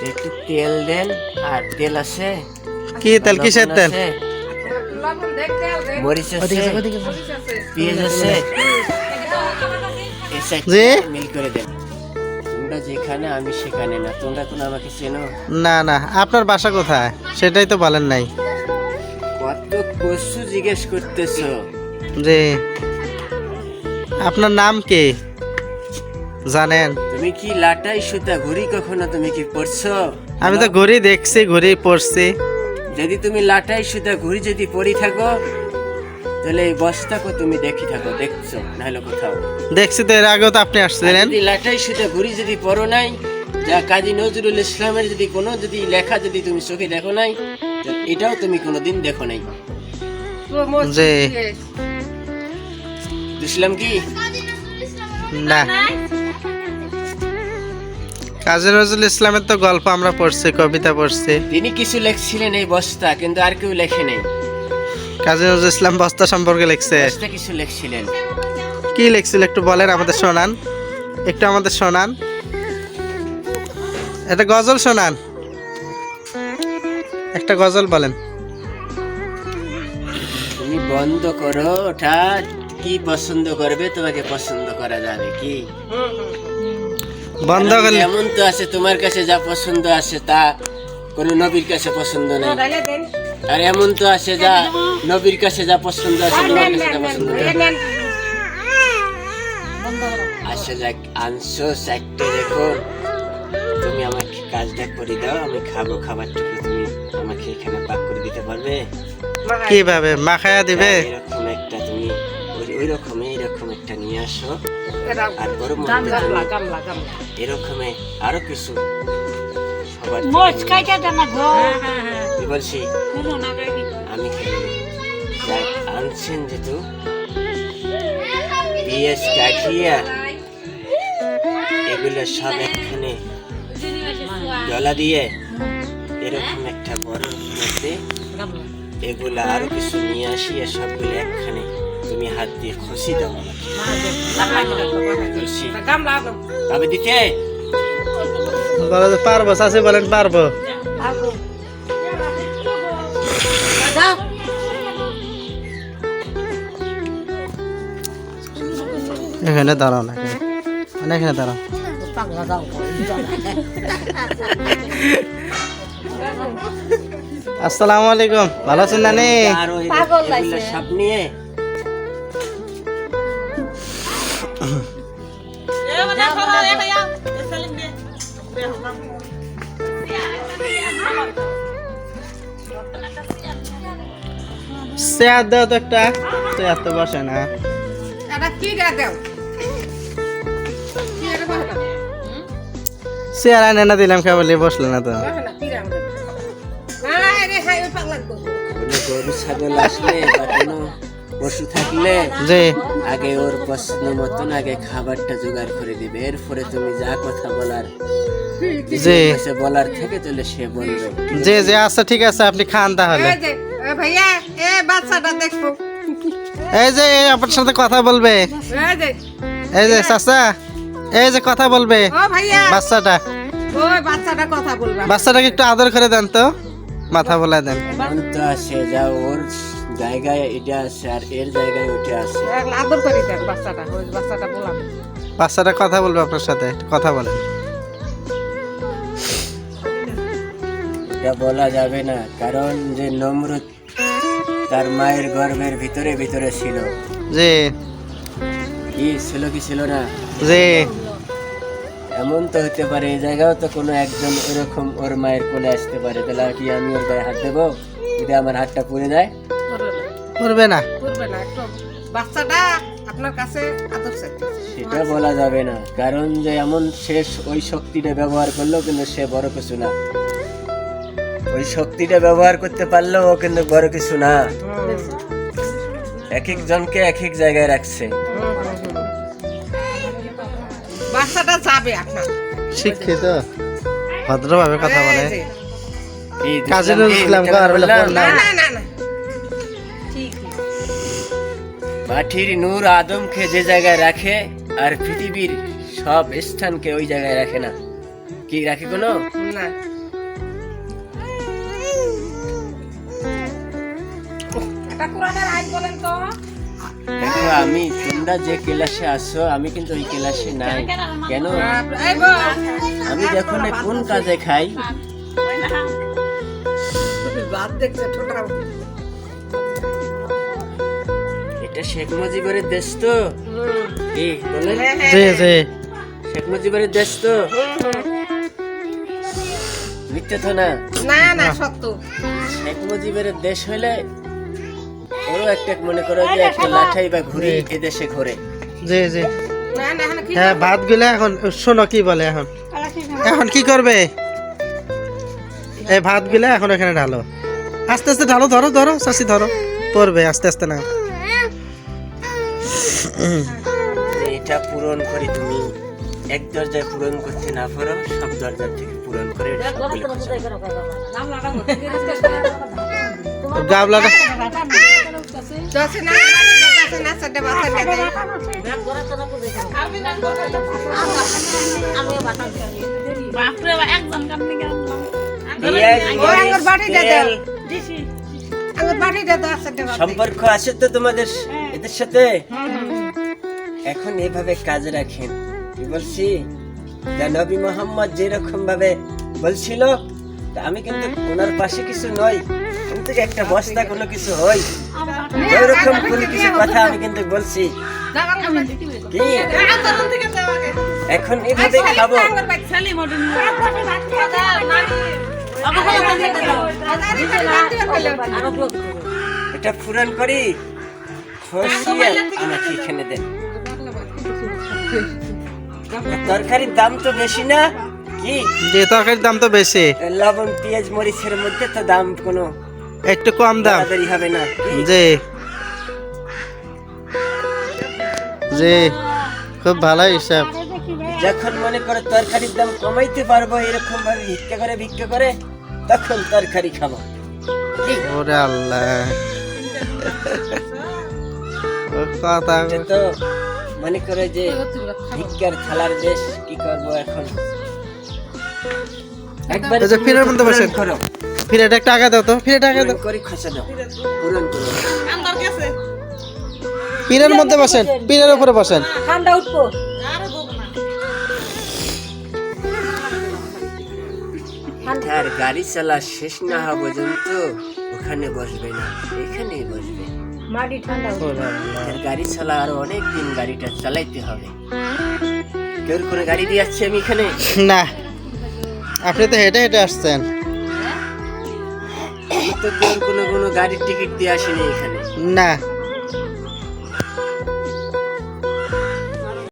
একটু তেল দেন। আর তেল আছে? কি তেল? কিসের তেল? মরিচ আছে, পেঁয়াজ আছে, জি? মিল করে দেন। তোমরা যেখানে আমি সেখানে না, তোমরা কোনো আমাকে চেনো? না না, আপনার বাসা কোথায় সেটাই তো বলেন নাই। কত কসু জিজ্ঞেস করতেছো? জি, আপনার নাম কি জানেন? তুমি কি লাটাই সুতা ঘুড়ি কখনো তুমি কি পড়ছো? আমি তো ঘড়ি দেখছি, ঘড়ি পড়ছি। যদি তুমি লাটাই সুতা ঘুড়ি যদি পড়ি থাকো, তাহলে এই বস্তাকে তুমি দেখি থাকো, দেখছো নাহলে কোথাও? দেখছি তো, এর আগেও তো আপনি আসছিলেন। যদি লাটাই সুতা ঘুড়ি যদি পড়ো নাই, যা কাজী নজরুল ইসলামের যদি কোনো যদি লেখা যদি তুমি চোখে দেখো নাই, তো এটাও তুমি কোনোদিন দেখো নাই। জি বুঝলাম কি? না, কাজী নজরুল ইসলামের তো গল্প আমরা পড়ছি, কবিতা পড়ছি। তিনি কিছু লেখছিলেন এই বস্তা, কিন্তু আর কেউ লেখে নেই। কাজী নজরুল ইসলাম বস্তা সম্পর্কে লিখছে। বস্তা কিছু লেখছিলেন। কি লিখছিল একটু বলেন, আমাদের শোনান, একটু আমাদের শোনান, একটা গজল শোনান, একটা গজল বলেন। তুমি বন্ধ করো ওটা, কি পছন্দ করবে তোমাকে পছন্দ করা যাবে কি? বন্ধ কারণ করলে এমন তো আছে তোমার কাছে যা পছন্দ আছে তা কোনো নবীর কাছে পছন্দ নেই। আর এমন তো আছে যা নবীর কাছে যা পছন্দ আছে তোমার কাছে তা পছন্দ নেই। আচ্ছা যাক, আনছো চারটে, দেখো তুমি আমাকে কাজটা করে দাও, আমি খাবো। খাবারটুকু তুমি আমাকে এখানে পাক করে দিতে পারবে? কিভাবে মাখায়া দিবে? এরকম একটা তুমি ওইরকম এইরকম একটা নিয়ে আসো। আর বড় মধ্যে এরকম আরো কিছু সবার কি বলছি আমি খেয়ে যাক, আনছেন যেহেতু পেঁয়াজ কাঠিয়া এগুলো সব একখানে ডলা দিয়ে এরকম একটা বড় মধ্যে এগুলা আরো কিছু নিয়ে আসিয়া সবগুলো একখানে তুমি হাত দিয়ে খুশি দাও তবে দিতে বলো যে পারবো, চাষি বলেন পারবো। এখানে দাঁড়াও না, মানে এখানে দাঁড়াও। আসসালামু আলাইকুম, ভালো আছেন নানি? আর ওই এগুলো সব নিয়ে চেয়ার দাও তো একটা, চেয়ার তো বসে না। চেয়ার আনে না দিলাম, খাবলি বসলে না তো। কোনো গরু ছাগল আসলে বা কোনো পশু থাকলে জি আগে ওর পছন্দ মতন আগে খাবারটা জোগাড় করে দিবে, এরপরে তুমি যা কথা বলার জি সে বলার থেকে তাহলে সে বলবে। জি জি, আচ্ছা ঠিক আছে, আপনি খান তাহলে। ভাইয়া এ বাচ্চাটা দেখো, এই যে এই আপনার সাথে কথা বলবে, এই যে চাচা, এই যে কথা বলবে ও ভাইয়া বাচ্চাটা, ওই বাচ্চাটা কথা বলবা। বাচ্চাটাকে একটু আদর করে দেন তো, মাথা বলা দেন। এমন তো আছে যা ওর জায়গায় এটা আছে আর এর জায়গায় ওটা আছে। আদর করি দেন বাচ্চাটা, ওই বাচ্চাটা বললাম। বাচ্চাটা কথা বলবে আপনার সাথে, একটু কথা বলেন। এটা বলা যাবে না, কারণ যে নমরুদ তার মায়ের গর্ভের ভিতরে ভিতরে ছিল। জি কি ছিল কি ছিল না? জি এমন তো হতে পারে এই জায়গাও তো কোনো একজন এরকম ওর মায়ের কোলে আসতে পারে, তাহলে কি আমি ওর গায়ে হাত দেবো যদি আমার হাতটা পুড়ে যায়? করবে না। করবে না, একটু বাচ্চাটা আপনার কাছে আদর চাইতেছে। সেটা বলা যাবে না, কারণ যে এমন শেষ ওই শক্তিটা ব্যবহার করলো কিন্তু সে বড় কিছু না। ওই শক্তিটা ব্যবহার করতে পারলেও ও কিন্তু বড় কিছু না। এক এক জনকে এক এক জায়গায় রাখছে। বাচ্চাটা যাবে আপনার। শিক্ষিত, ভদ্রভাবে কথা বলে। এই যে, এই কাজী দেখলাম, নজরুল ইসলাম এই কার বলে দেখলাম, পড়লাম। না না না ঠিক মাটির নূর আদমকে যে জায়গায় রাখে আর পৃথিবীর সব স্থানকে ওই জায়গায় রাখে না। কি রাখে কোনো? না এটা কোরআনের আয়াত বলেন তো। দেখো আমি তোমরা যে ক্লাসে আসো আমি কিন্তু ওই ক্লাসে নাই কেন এই বউ, আমি যখন কোন কাজে খাই তুমি বাদ দেখছে ঠোঁটা। এটা শেখ মুজিবের দেশ তো কি বলেন জি জি শেখ মুজিবের দেশ তো মিথ্যে তো না না না সত্য। শেখ মুজিবের দেশ হইলে ওরও একটা মনে করো যে একটা লাঠাই বা ঘুড়ি এদেশে ঘোরে জি জি না না এখন কি হ্যাঁ ভাত গুলা এখন শোনো কি বলে এখন এখন কি করবে এই ভাত গুলা এখন এখানে ঢালো আস্তে আস্তে ঢালো ধরো ধরো চাষি ধরো পড়বে আস্তে আস্তে না এটা পূরণ করে তুমি এক দরজায় পূরণ করতে না পারো সব দরজা থেকে পূরণ করে সবগুলো খোঁচাও। গাবলাটা দশে না দশে না সাথে বাসা দে পেঁয়াজ, ওই আঙ্গুর বাটি দে দাও। তেল, আঙ্গুর বাটি দে দাও সাথে বাসা সম্পর্ক আছে তো তোমাদের এদের সাথে এখন এভাবে কাজে রাখেন কি বলছি যা নবী মোহাম্মদ যেরকম ভাবে বলছিল তা আমি কিন্তু ওনার পাশে কিছু নই কিন্তু একটা বস্তা কোনো কিছু হই এরকম কোনো কিছু কথা আমি কিন্তু বলছি কি এখন এভাবে খাবো এটা পূরণ করি খসিয়ে আমাকে এখানে দেন তরকারির দাম তো বেশি না কি যে তরকারির দাম তো বেশি লবণ পেঁয়াজ মরিচের মধ্যে তো দাম কোনো একটু কম দাম তাড়াতাড়ি হবে না কি? জি জি খুব ভালো হিসাব যখন মনে করে তরকারির দাম কমাইতে পারবো এরকম ভাবে ভিক্ষা করে তখন তরকারি খাবো কি? ওরে আল্লাহ ও কথা এটা তো মনে করে যে ভিক্ষার থালার দেশ কি করবো এখন একবার এই যে ফিরের মধ্যে বসেন। পূরণ করো ফিরে একটা টাকা দাও তো ফিরে টাকা দাও পূরণ করে খসা দাও পূরণ করো পীরের মধ্যে বসেন পীরের উপরে বসেন ঠান্ডা উঠবো আর গাড়ি চালা শেষ না হওয়া পর্যন্ত ওখানে বসবে না এখানেই বসবে মাটি ঠান্ডা ওরে আল্লাহ। আর গাড়ি চালা আরো অনেক দিন গাড়িটা চালাইতে হবে কেউ করে গাড়ি দিয়ে আসছে আমি এখানে না আপনি তো হেঁটে হেঁটে আসছেন তো কেউ কোনো গাড়ির টিকিট দিয়ে আসেনি এখানে না